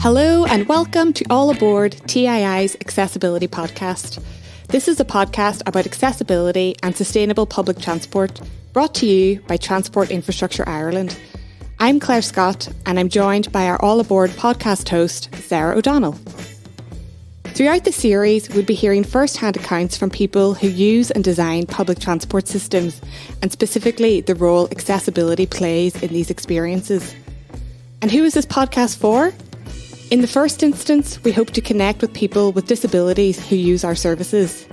Hello and welcome to All Aboard TII's Accessibility Podcast. This is a podcast about accessibility and sustainable public transport brought to you by Transport Infrastructure Ireland. I'm Claire Scott and I'm joined by our All Aboard podcast host, Sarah O'Donnell. Throughout the series, we'll be hearing first-hand accounts from people who use and design public transport systems and specifically the role accessibility plays in these experiences. And who is this podcast for? In the first instance, we hope to connect with people with disabilities who use our services.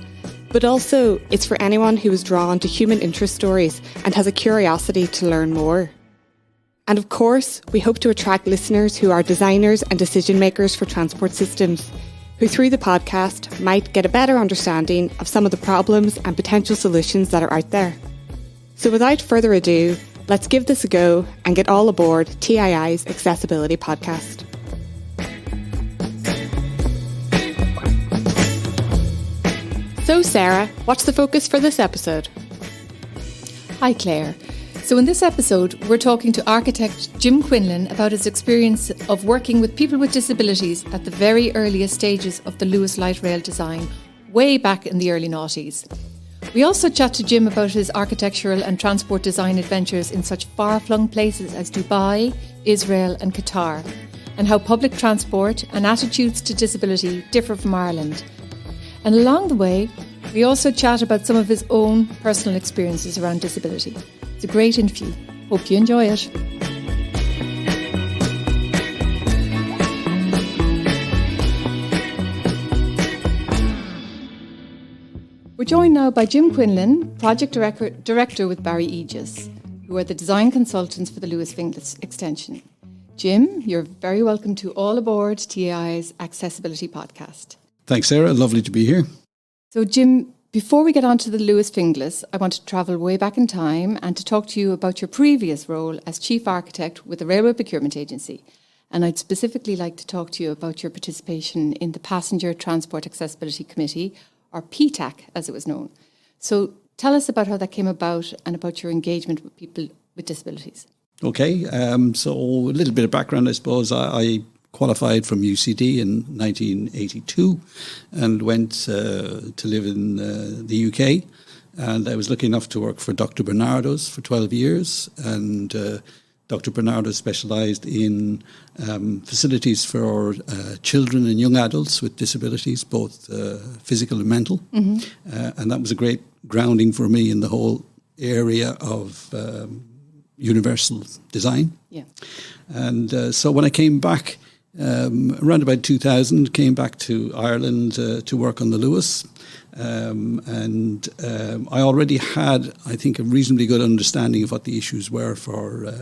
But also, it's for anyone who is drawn to human interest stories and has a curiosity to learn more. And of course, we hope to attract listeners who are designers and decision makers for transport systems, who through the podcast might get a better understanding of some of the problems and potential solutions that are out there. So without further ado, let's give this a go and get all aboard TII's Accessibility Podcast. So Sarah, what's the focus for this episode? Hi Claire. So in this episode, we're talking to architect Jim Quinlan about his experience of working with people with disabilities at the very earliest stages of the Luas light rail design, way back in the early noughties. We also chat to Jim about his architectural and transport design adventures in such far-flung places as Dubai, Israel and Qatar, and how public transport and attitudes to disability differ from Ireland. And along the way, we also chat about some of his own personal experiences around disability. It's a great interview. Hope you enjoy it. We're joined now by Jim Quinlan, Project Director with Barry Aegis, who are the design consultants for the Luas Finglas extension. Jim, you're very welcome to All Aboard TII's Accessibility Podcast. Thanks, Sarah. Lovely to be here. So, Jim, before we get on to the Luas Finglas, I want to travel way back in time and to talk to you about your previous role as Chief Architect with the Railway Procurement Agency. And I'd specifically like to talk to you about your participation in the Passenger Transport Accessibility Committee, or PTAC as it was known. So tell us about how that came about and about your engagement with people with disabilities. Okay, so a little bit of background, I suppose. I qualified from UCD in 1982 and went to live in the UK. And I was lucky enough to work for Dr. Bernardo's for 12 years. And Dr. Bernardo specialised in facilities for children and young adults with disabilities, both physical and mental. Mm-hmm. And that was a great grounding for me in the whole area of universal design. Yeah. And so when I came back, around about 2000, came back to Ireland to work on the Luas. And I already had, I think, a reasonably good understanding of what the issues were for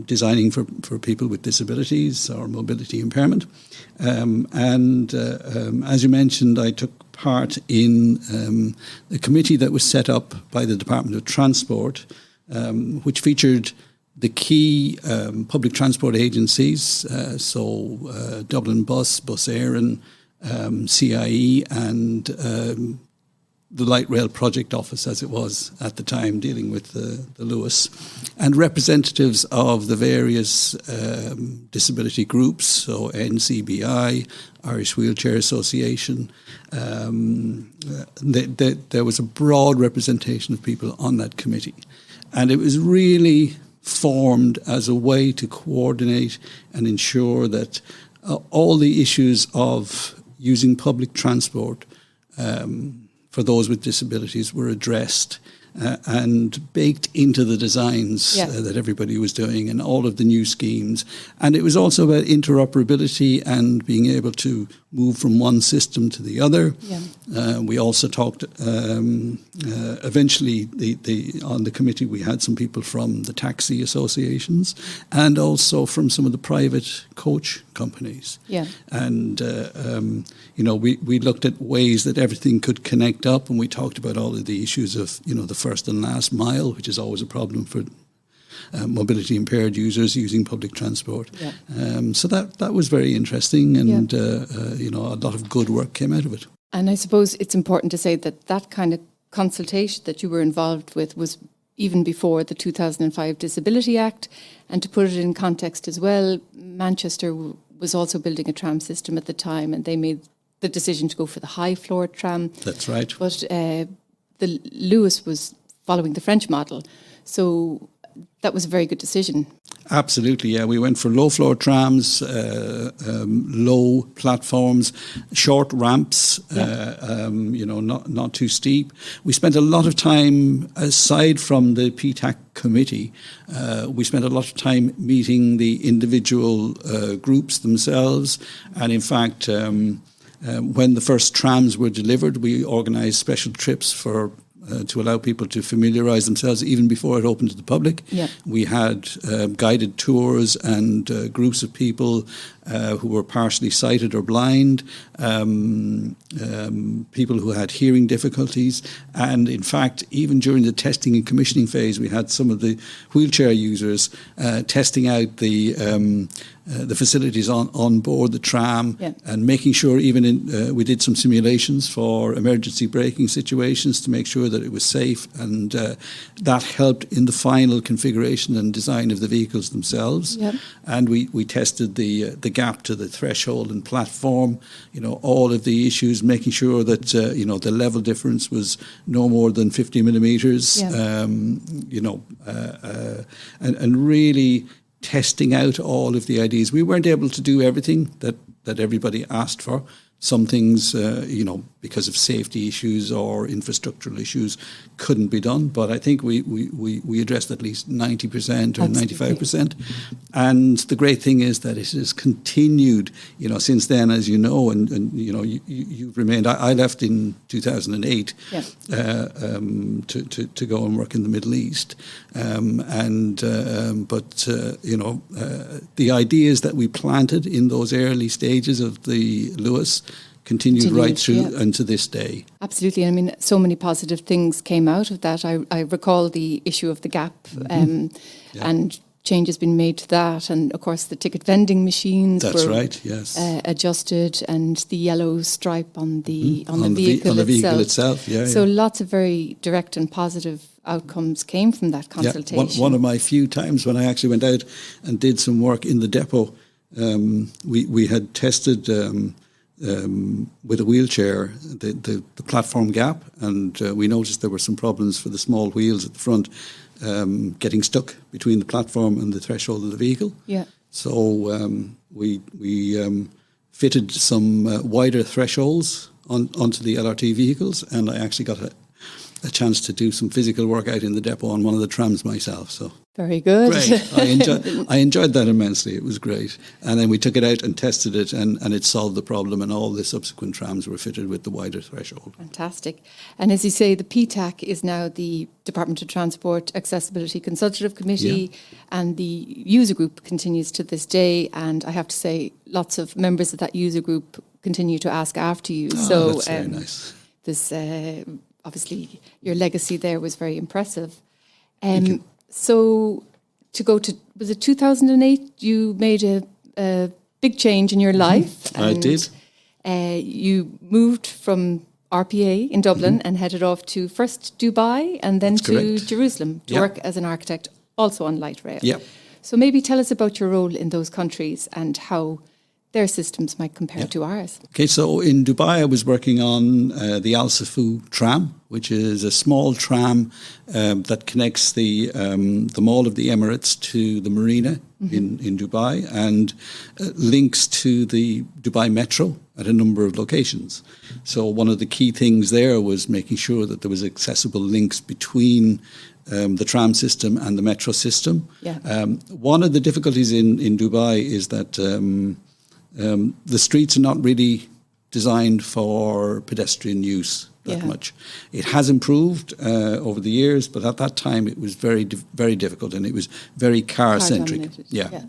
designing for people with disabilities or mobility impairment. As you mentioned, I took part in a committee that was set up by the Department of Transport, which featured the key public transport agencies, Dublin Bus, Bus Éireann, CIE and the Light Rail Project Office, as it was at the time, dealing with the Luas, and representatives of the various disability groups, so NCBI, Irish Wheelchair Association. There was a broad representation of people on that committee. And it was really formed as a way to coordinate and ensure that all the issues of using public transport for those with disabilities were addressed and baked into the designs that everybody was doing and all of the new schemes. And it was also about interoperability and being able to move from one system to the other. Yeah. We also talked, eventually on the committee we had some people from the taxi associations and also from some of the private coach companies. Yeah. And, we looked at ways that everything could connect up, and we talked about all of the issues of, the first and last mile, which is always a problem for mobility impaired users using public transport. Yeah. So that was very interesting, and a lot of good work came out of it. And I suppose it's important to say that kind of consultation that you were involved with was even before the 2005 Disability Act. And to put it in context as well, Manchester was also building a tram system at the time, and they made the decision to go for the high floor tram. That's right. But the Luas was following the French model, so that was a very good decision. Absolutely, yeah. We went for low floor trams, low platforms, short ramps, not too steep. We spent a lot of time, aside from the PTAC committee, we spent a lot of time meeting the individual groups themselves. And in fact, when the first trams were delivered, we organised special trips for to allow people to familiarise themselves even before it opened to the public. Yeah. We had guided tours and groups of people who were partially sighted or blind, people who had hearing difficulties. And in fact, even during the testing and commissioning phase, we had some of the wheelchair users testing out the facilities on board the tram, and making sure we did some simulations for emergency braking situations to make sure that it was safe, and that helped in the final configuration and design of the vehicles themselves. Yep. And we tested the gap to the threshold and platform, all of the issues, making sure that the level difference was no more than 50 millimeters, and really testing out all of the ideas. We weren't able to do everything that everybody asked for. Some things, because of safety issues or infrastructural issues, couldn't be done. But I think we addressed at least 90% or 95%. And the great thing is that it has continued, since then, as you know, and you've remained. I left in 2008 to go and work in the Middle East. The ideas that we planted in those early stages of the Luas continued right through and to this day. Absolutely. I mean, so many positive things came out of that. I recall the issue of the gap, and changes been made to that. And of course, the ticket vending machines were adjusted, and the yellow stripe on the vehicle itself. So lots of very direct and positive outcomes came from that consultation. One of my few times when I actually went out and did some work in the depot, we had tested with a wheelchair the platform gap, and we noticed there were some problems for the small wheels at the front getting stuck between the platform and the threshold of the vehicle. Yeah. So we fitted some wider thresholds onto the LRT vehicles, and I actually got a chance to do some physical work out in the depot on one of the trams myself. So very good. Great. I enjoyed that immensely. It was great. And then we took it out and tested it, and it solved the problem, and all the subsequent trams were fitted with the wider threshold. Fantastic. And as you say, the PTAC is now the Department of Transport Accessibility Consultative Committee, and the user group continues to this day. And I have to say, lots of members of that user group continue to ask after you. So that's very nice. This obviously, your legacy there was very impressive. So to go to, was it 2008, you made a big change in your life? I did. You moved from RPA in Dublin and headed off to first Dubai and then to Jerusalem to work as an architect, also on light rail. Yeah. So maybe tell us about your role in those countries and how their systems might compare to ours. Okay, so in Dubai I was working on the Al Safu tram, which is a small tram that connects the Mall of the Emirates to the marina in Dubai, and links to the Dubai Metro at a number of locations. So one of the key things there was making sure that there was accessible links between the tram system and the metro system. Yeah. One of the difficulties in Dubai is that the streets are not really designed for pedestrian use that much. It has improved over the years, but at that time it was very, very difficult, and it was very car-centric. Yeah.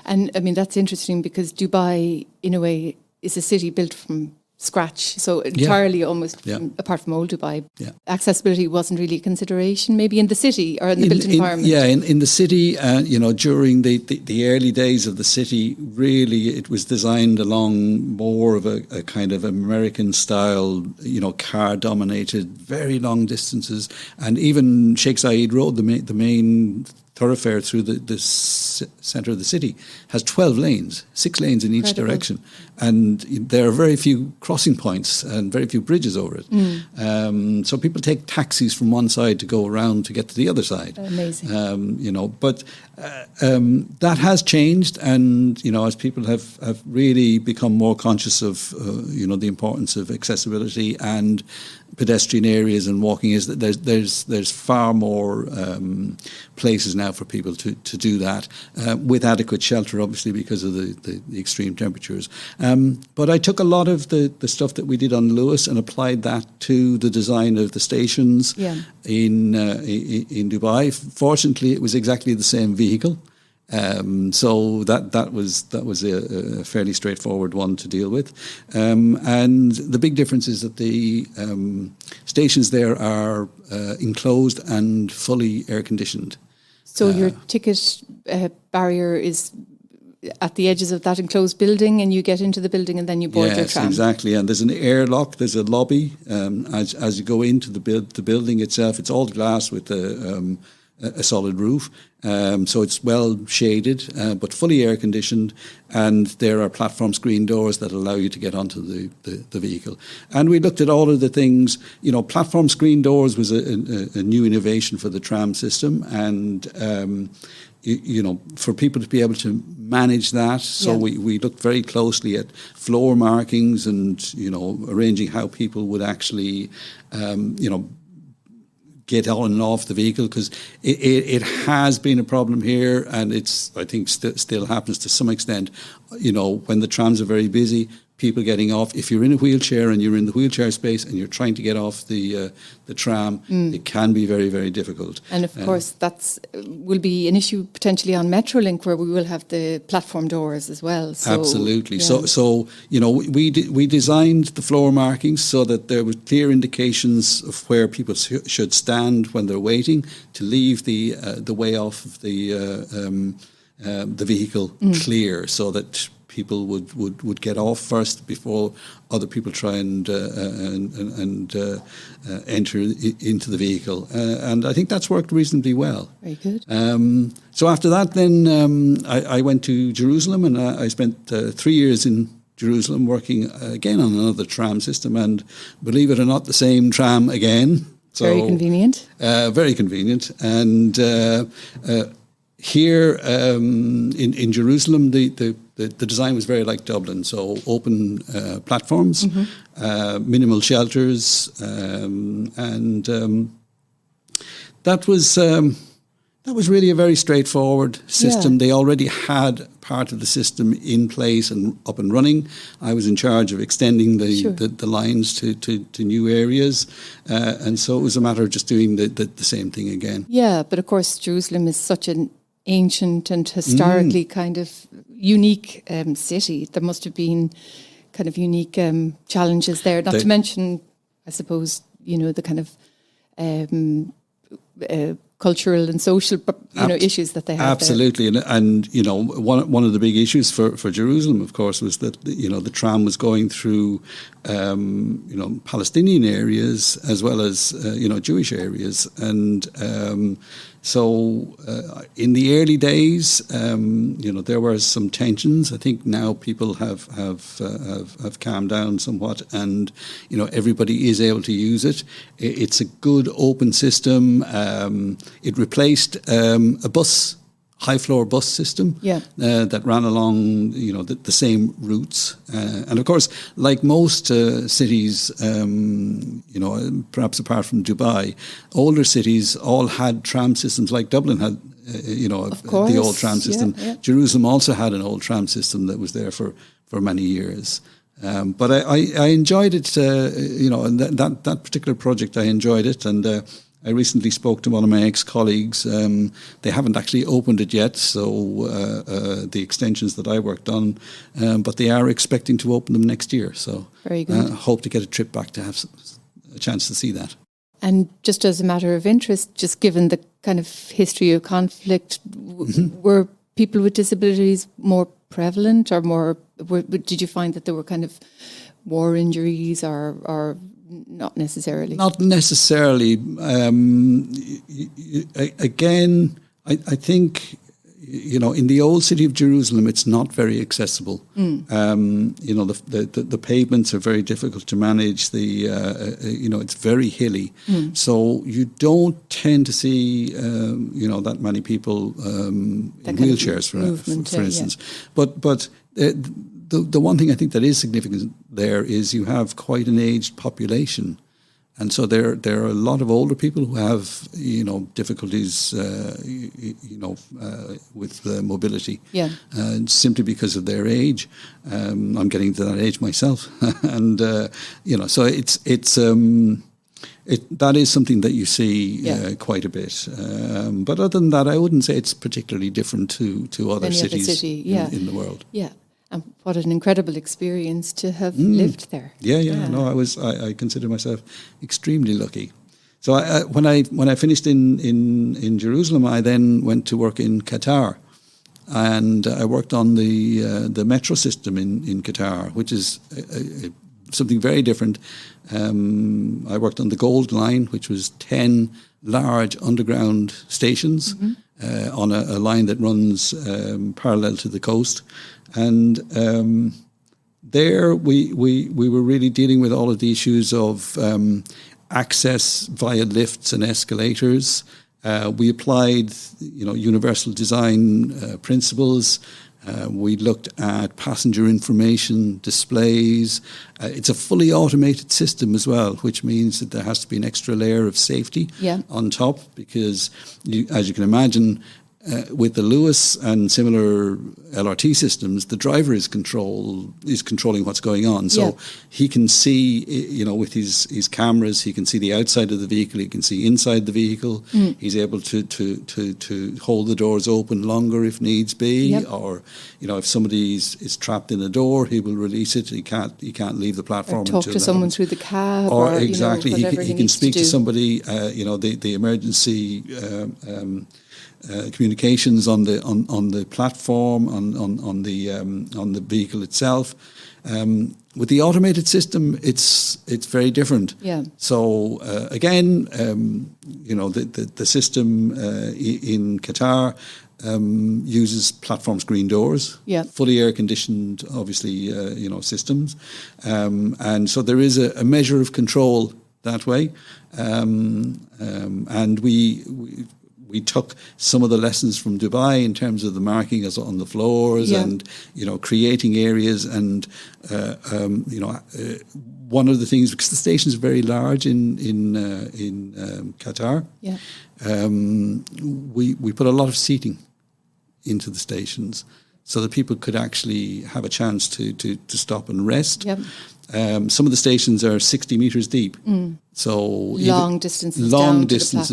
And I mean, that's interesting because Dubai, in a way, is a city built from scratch, so entirely almost apart from old Dubai. Yeah. Accessibility wasn't really a consideration, maybe in the city or in the built environment. In the city, during the early days of the city, really it was designed along more of a kind of American style, car dominated, very long distances, and even Sheikh Zayed Road, the main thoroughfare through the centre of the city has 12 lanes, 6 lanes in each direction. And there are very few crossing points and very few bridges over it. So people take taxis from one side to go around to get to the other side. Amazing. But that has changed, and as people have really become more conscious of the importance of accessibility and pedestrian areas and walking, is that there's far more places now for people to do that with adequate shelter, obviously because of the extreme temperatures. But I took a lot of the stuff that we did on Lewis and applied that to the design of the stations in Dubai. Fortunately, it was exactly the same vehicle. So that was a fairly straightforward one to deal with, and the big difference is that the stations there are enclosed and fully air conditioned. So your ticket barrier is at the edges of that enclosed building, and you get into the building and then you board your tram. Yes, exactly. And there's an airlock, there's a lobby. As you go into the building itself, it's all glass with a solid roof. So it's well shaded, but fully air conditioned. And there are platform screen doors that allow you to get onto the vehicle. And we looked at all of the things. Platform screen doors was a new innovation for the tram system. And for people to be able to manage that. So we looked very closely at floor markings and, arranging how people would actually, get on and off the vehicle, because it has been a problem here, and I think still happens to some extent. When the trams are very busy, people getting off. If you're in a wheelchair and you're in the wheelchair space and you're trying to get off the tram, it can be very, very difficult. And of course, will be an issue potentially on Metrolink, where we will have the platform doors as well. So, absolutely. Yeah. So we designed the floor markings so that there were clear indications of where people should stand when they're waiting to leave the way off of the vehicle clear, so that people would get off first before other people try and enter into the vehicle. And I think that's worked reasonably well. Very good. So after that, then I went to Jerusalem, and I spent 3 years in Jerusalem working again on another tram system, and believe it or not, the same tram again. So, very convenient. Very convenient. And here in Jerusalem, the design was very like Dublin, so open platforms, minimal shelters, and that was really a very straightforward system. They already had part of the system in place and up and running. I was in charge of extending the lines to new areas, and so it was a matter of just doing the same thing again. Yeah, but of course Jerusalem is such an ancient and historically kind of unique city. There must have been kind of unique challenges there, not to mention, I suppose, the kind of cultural and social issues that they have. Absolutely. There. And one of the big issues for Jerusalem, of course, was that the tram was going through Palestinian areas as well as Jewish areas, and so in the early days, there were some tensions. I think now people have calmed down somewhat, and everybody is able to use it. It's a good open system. It replaced a high floor bus system that ran along the same routes, and of course, like most cities, perhaps apart from Dubai, older cities all had tram systems like Dublin had. The old tram system. Yeah. Jerusalem also had an old tram system that was there for many years. But I enjoyed it. And that particular project, I enjoyed it, and I recently spoke to one of my ex-colleagues. They haven't actually opened it yet, so the extensions that I worked on, but they are expecting to open them next year. So very good. Hope to get a trip back to have a chance to see that. And just as a matter of interest, just given the kind of history of conflict, were people with disabilities more prevalent, or did you find that there were kind of war injuries or not necessarily? Not necessarily. Again, I think, in the old city of Jerusalem, it's not very accessible. The pavements are very difficult to manage. It's very hilly. So you don't tend to see, that many people in wheelchairs, for instance. Yeah. But the one thing I think that is significant there is you have quite an aged population. And so there are a lot of older people who have, difficulties, with mobility, simply because of their age. I'm getting to that age myself, and so that is something that you see quite a bit. But other than that, I wouldn't say it's particularly different to other cities in the world. Yeah. And what an incredible experience to have lived there. Yeah. No, I consider myself extremely lucky. So when I finished in Jerusalem, I then went to work in Qatar, and I worked on the metro system in Qatar, which is something very different. I worked on the Gold Line, which was 10 large underground stations on a line that runs parallel to the coast. And there we were really dealing with all of the issues of access via lifts and escalators. We applied, universal design principles. We looked at passenger information displays. It's a fully automated system as well, which means that there has to be an extra layer of safety on top, because as you can imagine, with the Lewis and similar LRT systems, the driver is controlling what's going on. So he can see, with his cameras, he can see the outside of the vehicle, he can see inside the vehicle. He's able to hold the doors open longer if needs be, or if somebody is trapped in a door, he will release it. He can't leave the platform. Or talk to someone through the cab, or exactly he can speak to somebody. The emergency. Communications on the platform, on the vehicle itself. With the automated system, it's very different. Yeah. So again, the system in Qatar uses platform screen doors. Yeah. Fully air conditioned, obviously, systems, and so there is a measure of control that way, and we took some of the lessons from Dubai in terms of the marking as on the floors and, creating areas. And, one of the things, because the stations are very large in Qatar, we put a lot of seating into the stations so that people could actually have a chance to stop and rest. Yep. Some of the stations are 60 metres deep. So long distances.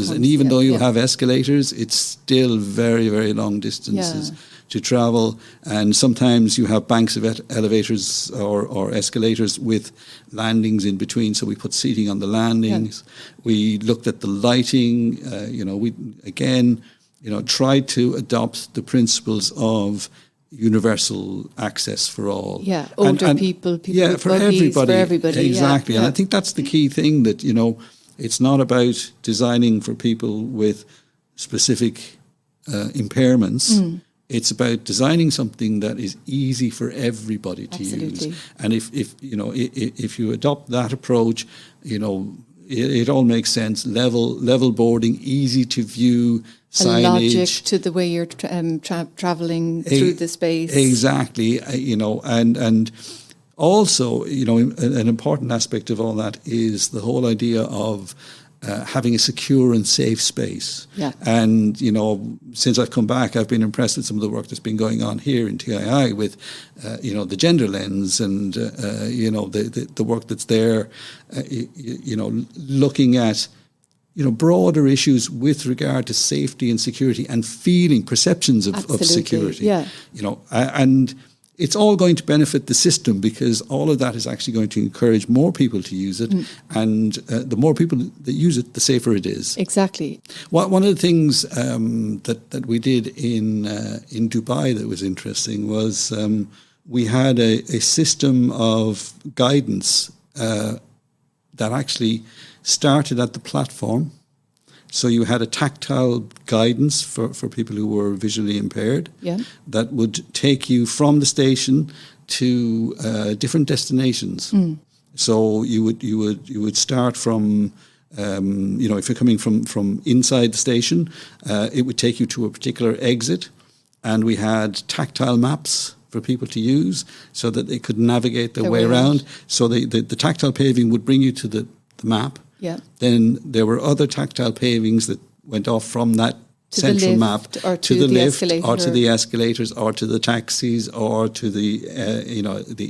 And even though you have escalators, it's still very, very long distances to travel. And sometimes you have banks of elevators or escalators with landings in between. So we put seating on the landings. Yeah. We looked at the lighting. We again, tried to adopt the principles of universal access for all. Yeah, older people with for buggies, everybody. For everybody. Exactly. Yeah. And I think that's the key thing, that, it's not about designing for people with specific impairments. It's about designing something that is easy for everybody to use. And if you adopt that approach, it all makes sense. Level boarding, easy to view, signage. A logic to the way you're traveling through the space. Exactly, and also, an important aspect of all that is the whole idea of having a secure and safe space. Yeah. And, since I've come back, I've been impressed with some of the work that's been going on here in TII with, the gender lens and, the work that's there, looking at, broader issues with regard to safety and security and perceptions of security. Yeah. And it's all going to benefit the system, because all of that is actually going to encourage more people to use it. And the more people that use it, the safer it is. Exactly. One of the things that we did in Dubai that was interesting was we had a system of guidance that actually started at the platform So you had a tactile guidance for people who were visually impaired that would take you from the station to different destinations. So you would start from, if you're coming from inside the station, it would take you to a particular exit, and we had tactile maps for people to use so that they could navigate their way around. So the tactile paving would bring you to the map. Yeah. Then there were other tactile pavings that went off from that central map to the lift escalator. or to the escalators or to the taxis or to the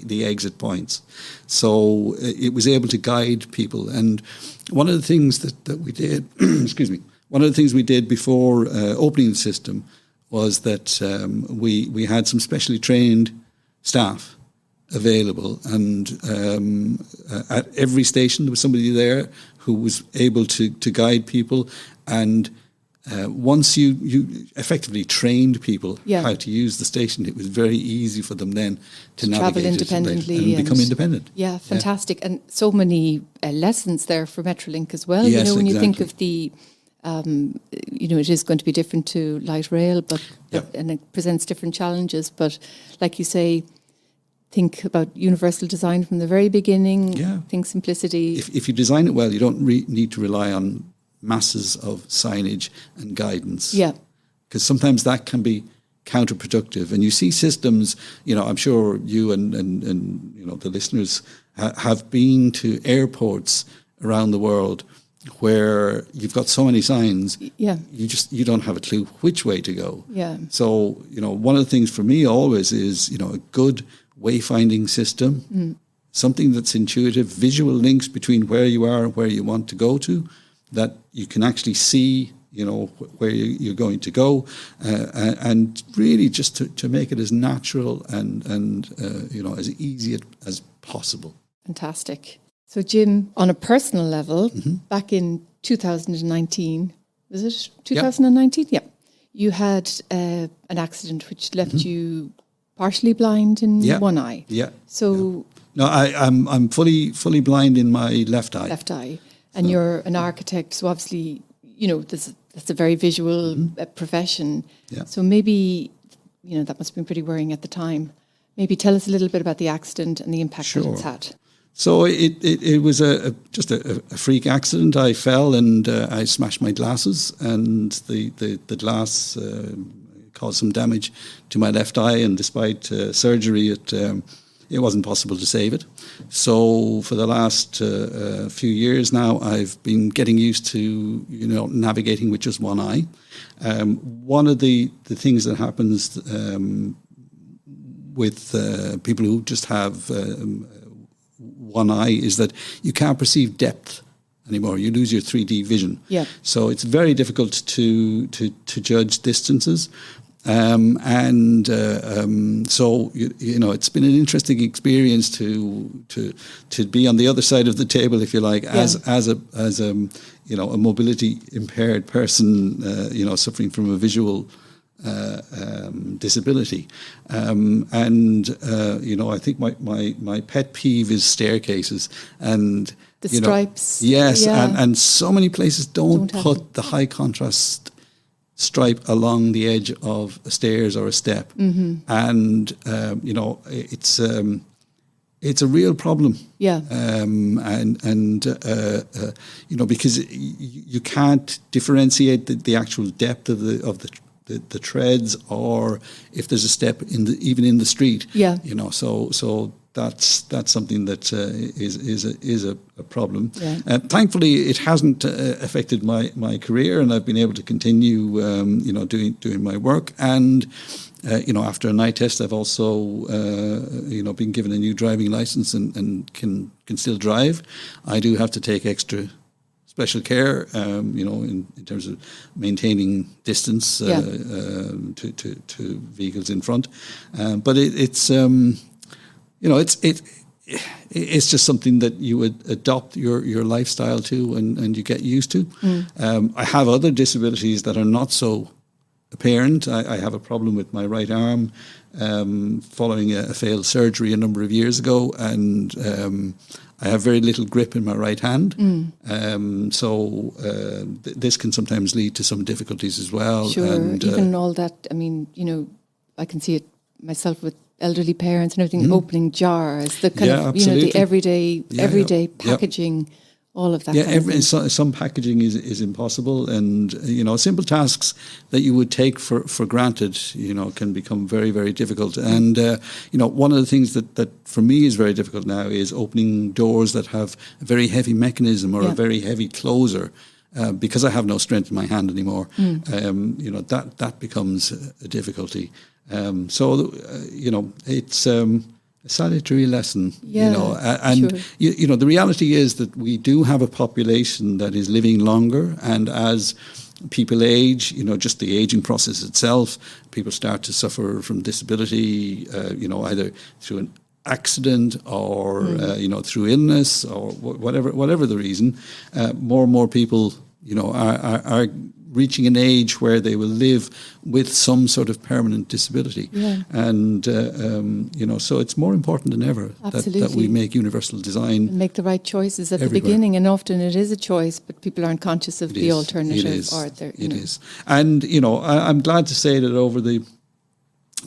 the exit points. So it was able to guide people. And one of the things that we did, excuse me, one of the things we did before opening the system was that we had some specially trained staff available, and at every station there was somebody there who was able to guide people. And once you effectively trained people how to use the station, it was very easy for them then to navigate travel independently and become independent. Yeah, fantastic. And so many lessons there for Metrolink as well. Yes, when exactly. you think of the, it is going to be different to light rail, and it presents different challenges. But like you say, think about universal design from the very beginning. Yeah. Think simplicity. If you design it well, you don't need to rely on masses of signage and guidance. Yeah. Because sometimes that can be counterproductive. And you see systems, I'm sure you and the listeners have been to airports around the world where you've got so many signs, you don't have a clue which way to go. Yeah. So, one of the things for me always is, a good wayfinding system, something that's intuitive, visual links between where you are and where you want to go to, that you can actually see, where you're going to go, and really just to make it as natural and as easy as possible. Fantastic. So, Jim, on a personal level, back in 2019, was it 2019? Yeah. You had an accident which left you partially blind in one eye. Yeah. So no, I'm fully blind in my left eye. Left eye, and you're an architect, so obviously that's a very visual profession. Yeah. So maybe that must have been pretty worrying at the time. Maybe tell us a little bit about the accident and the impact that it's had. So it was just a freak accident. I fell and I smashed my glasses, and the glass caused some damage to my left eye. And despite surgery, it wasn't possible to save it. So for the last few years now, I've been getting used to navigating with just one eye. One of the things that happens with people who just have one eye is that you can't perceive depth anymore. You lose your 3D vision. Yeah. So it's very difficult to judge distances. So it's been an interesting experience to be on the other side of the table, if you like, as a mobility impaired person, suffering from a visual disability. I think my pet peeve is staircases and the stripes. Yes, and so many places don't put the high contrast stripe along the edge of a stairs or a step, and it's a real problem. Yeah, because you can't differentiate the actual depth of the treads, or if there's a step even in the street. Yeah, so that's something that is a problem. Yeah. Thankfully, it hasn't affected my career, and I've been able to continue, doing my work. And after a night test, I've also, been given a new driving license and can still drive. I do have to take extra special care, in terms of maintaining distance to vehicles in front. But it's just something that you would adopt your lifestyle to and you get used to. I have other disabilities that are not so apparent. I have a problem with my right arm following a failed surgery a number of years ago, and I have very little grip in my right hand. So this can sometimes lead to some difficulties as well. Sure, and, even all that, I mean, I can see it myself with elderly parents and everything, opening jars, the kind of, absolutely. The everyday packaging, all of that kind of thing. Some packaging is impossible, and simple tasks that you would take for granted, can become very, very difficult. And one of the things that for me is very difficult now is opening doors that have a very heavy mechanism or a very heavy closer. Because I have no strength in my hand anymore, that becomes a difficulty. It's a salutary lesson, and sure. The reality is that we do have a population that is living longer, and as people age, just the aging process itself, people start to suffer from disability, either through an accident or through illness or whatever the reason. More and more people are reaching an age where they will live with some sort of permanent disability. Yeah. And, so it's more important than ever that we make universal design. And make the right choices at everywhere. the beginning. And often it is a choice, but people aren't conscious of the alternative. It is. And, I'm glad to say that over the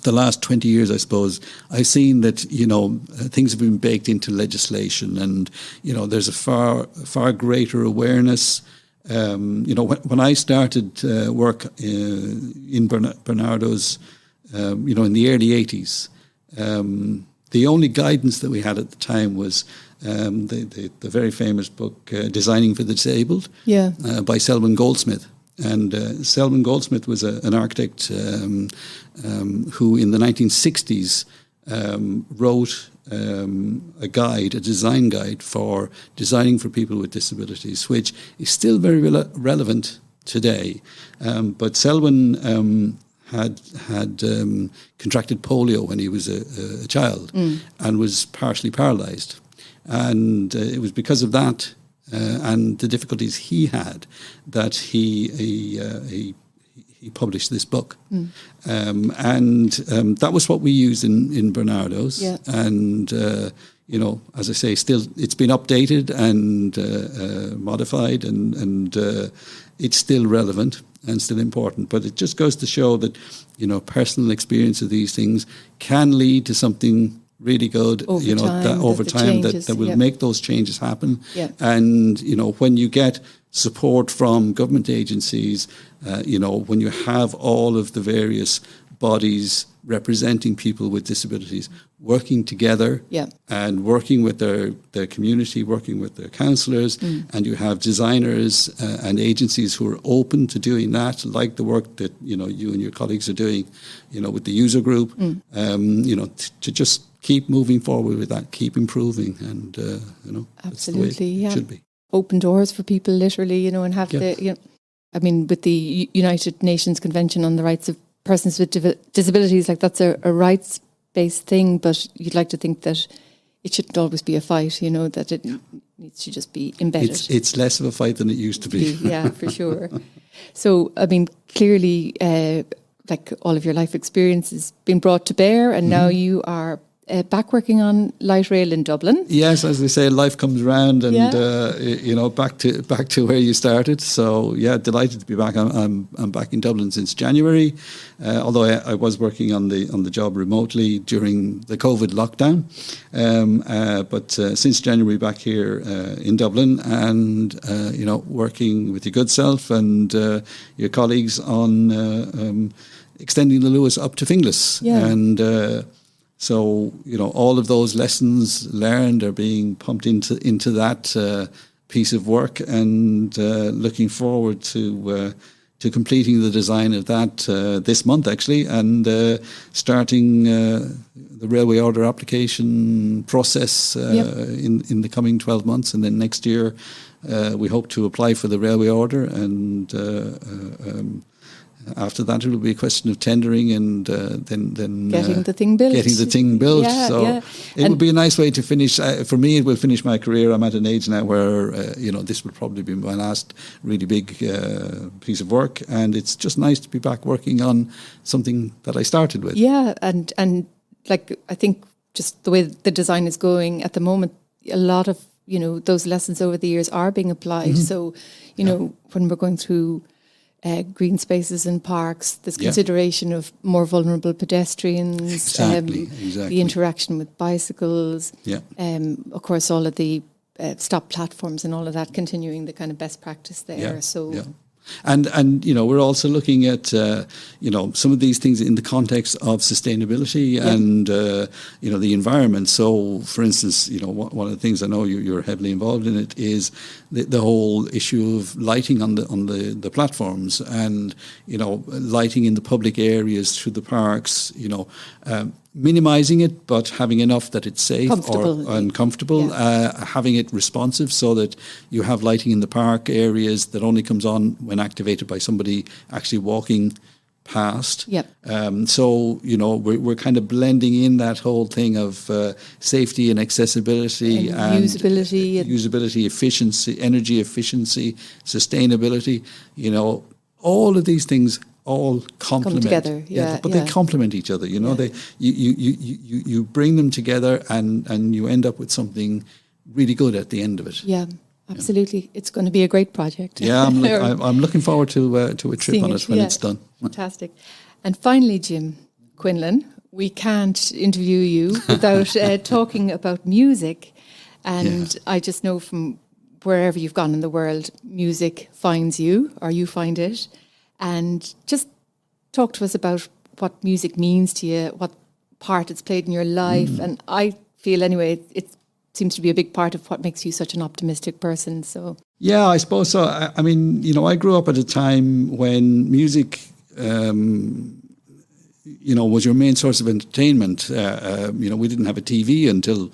last 20 years, I suppose, I've seen that, things have been baked into legislation, and, there's a far greater awareness. When I started work in Bernardo's, in the early 80s, the only guidance that we had at the time was the very famous book, Designing for the Disabled, by Selwyn Goldsmith. And Selwyn Goldsmith was an architect who in the 1960s wrote a design guide for designing for people with disabilities, which is still very relevant today. But Selwyn had contracted polio when he was a child and was partially paralysed. And it was because of that and the difficulties he had that he published this book. And that was what we used in Bernardo's. Yeah. And, as I say, still it's been updated and modified, and it's still relevant and still important. But it just goes to show that, personal experience of these things can lead to something really good, over time that will make those changes happen. Yeah. And, when you get support from government agencies, when you have all of the various bodies representing people with disabilities working together and working with their community, working with their counsellors, and you have designers and agencies who are open to doing that, like the work that, you and your colleagues are doing, with the user group, to just keep moving forward with that, keep improving, and, that's the way it should be. Open doors for people, literally, and have with the United Nations Convention on the Rights of Persons with Disabilities, like that's a rights-based thing, but you'd like to think that it shouldn't always be a fight, that it needs to just be embedded. It's less of a fight than it used to be. Yeah, for sure. So, clearly, like all of your life experience has been brought to bear, and now you are back working on light rail in Dublin. Yes, as they say, life comes around, and back to where you started. So delighted to be back. I'm back in Dublin since January, although I was working on the job remotely during the COVID lockdown. But since January, back here in Dublin, and working with your good self and your colleagues on extending the Lewis up to Finglas, and. So, all of those lessons learned are being pumped into that piece of work, and looking forward to completing the design of that this month, actually, and starting the railway order application process in the coming 12 months. And then next year, we hope to apply for the railway order, and after that, it will be a question of tendering and then getting the thing built. It would be a nice way to finish. For me, it will finish my career. I'm at an age now where this will probably be my last really big piece of work, and it's just nice to be back working on something that I started with. Yeah, and like I think just the way the design is going at the moment, a lot of those lessons over the years are being applied. So, when we're going through green spaces and parks, there's consideration of more vulnerable pedestrians, exactly. The interaction with bicycles, of course, all of the stop platforms and all of that, continuing the kind of best practice there. And we're also looking at some of these things in the context of sustainability and the environment. So, for instance, one of the things I know you're heavily involved in it is the whole issue of lighting on the platforms, and lighting in the public areas through the parks. Minimizing it, but having enough that it's safe and comfortable, having it responsive so that you have lighting in the park areas that only comes on when activated by somebody actually walking past. So, we're kind of blending in that whole thing of safety and accessibility and usability, efficiency, energy efficiency, sustainability, all of these things all complement together, they complement each other. They you bring them together and you end up with something really good at the end of it. Yeah, absolutely. It's going to be a great project. Yeah, I'm looking forward to a trip on it when it's done. Fantastic. And finally, Jim Quinlan, we can't interview you without talking about music. And I just know from wherever you've gone in the world, music finds you, or you find it. And just talk to us about what music means to you, what part it's played in your life. And I feel, anyway, it seems to be a big part of what makes you such an optimistic person. So yeah, I suppose so. I mean, I grew up at a time when music, was your main source of entertainment. We didn't have a TV until,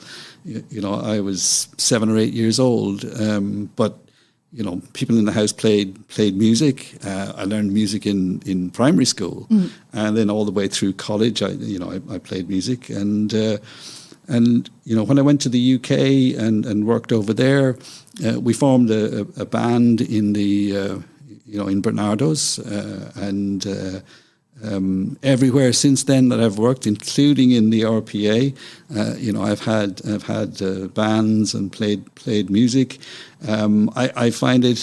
I was 7 or 8 years old. But people in the house played music. I learned music in primary school, and then all the way through college, I played music. And when I went to the UK and worked over there, we formed a band in the in Bernardo's, and everywhere since then that I've worked, including in the RPA, I've had bands and played music. I find it,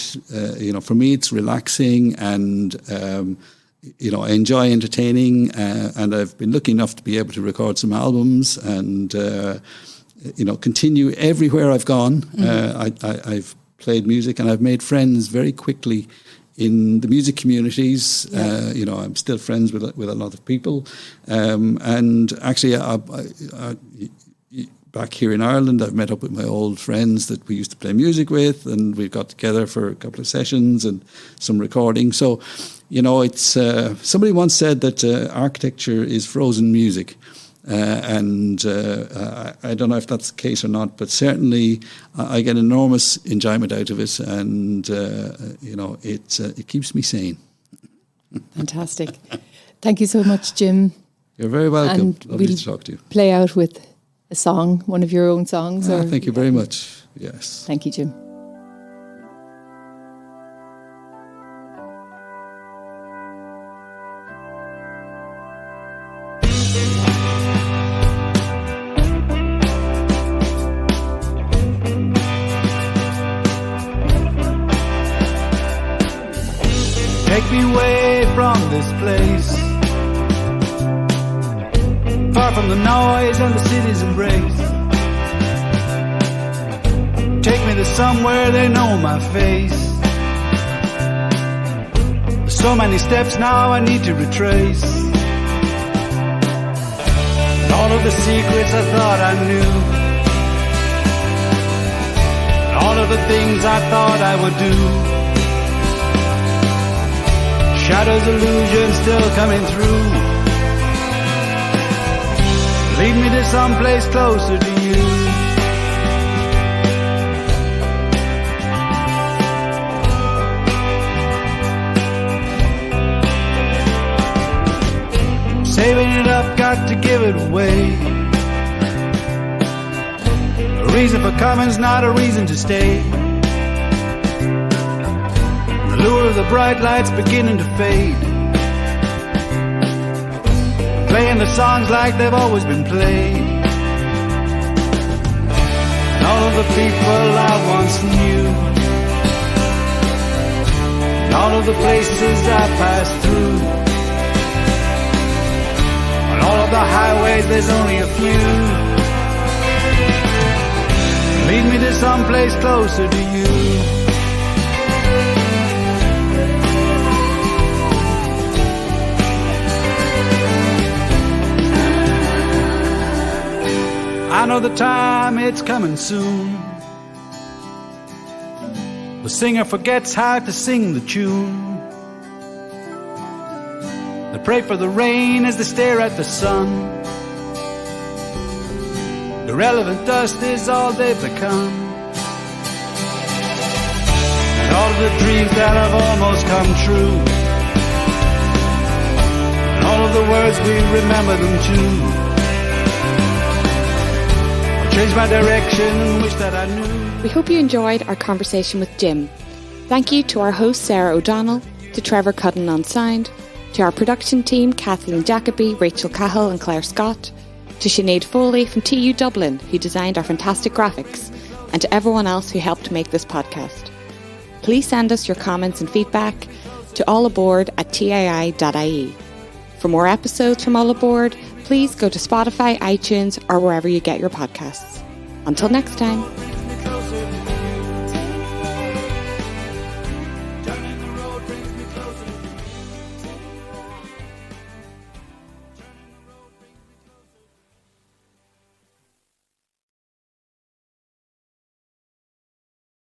for me, it's relaxing, and I enjoy entertaining, and I've been lucky enough to be able to record some albums and continue everywhere I've gone. I've played music, and I've made friends very quickly in the music communities. I'm still friends with a lot of people, and actually back here in Ireland, I've met up with my old friends that we used to play music with, and we got together for a couple of sessions and some recording. So, it's somebody once said that architecture is frozen music. I don't know if that's the case or not, but certainly I get enormous enjoyment out of it, and it keeps me sane. Fantastic. Thank you so much, Jim. You're very welcome. And Lovely to talk to you. Play out with a song, one of your own songs. Thank you very much. Yes. Thank you, Jim. Take me away from this place, far from the noise and the city's embrace. Take me to somewhere they know my face. There's so many steps now I need to retrace, and all of the secrets I thought I knew, and all of the things I thought I would do. Shadows, illusions still coming through. Lead me to some place closer to you. Saving it up, got to give it away. A reason for coming's not a reason to stay. The lure of the bright lights beginning to fade, playing the songs like they've always been played, and all of of the people I once knew, and all of the places I passed through. On all of the highways there's only a few. Lead me to someplace closer to you. I know the time, it's coming soon. The singer forgets how to sing the tune. They pray for the rain as they stare at the sun. Irrelevant dust is all they've become. And all of the dreams that have almost come true, and all of the words we remember them too. Change my direction and wish that I knew. We hope you enjoyed our conversation with Jim. Thank you to our host Sarah O'Donnell, to Trevor Cudden on sound, to our production team Kathleen Jacoby, Rachel Cahill and Claire Scott, to Sinead Foley from TU Dublin who designed our fantastic graphics, and to everyone else who helped make this podcast. Please send us your comments and feedback to allaboard@tii.ie. For more episodes from All Aboard, please go to Spotify, iTunes, or wherever you get your podcasts. Until next time.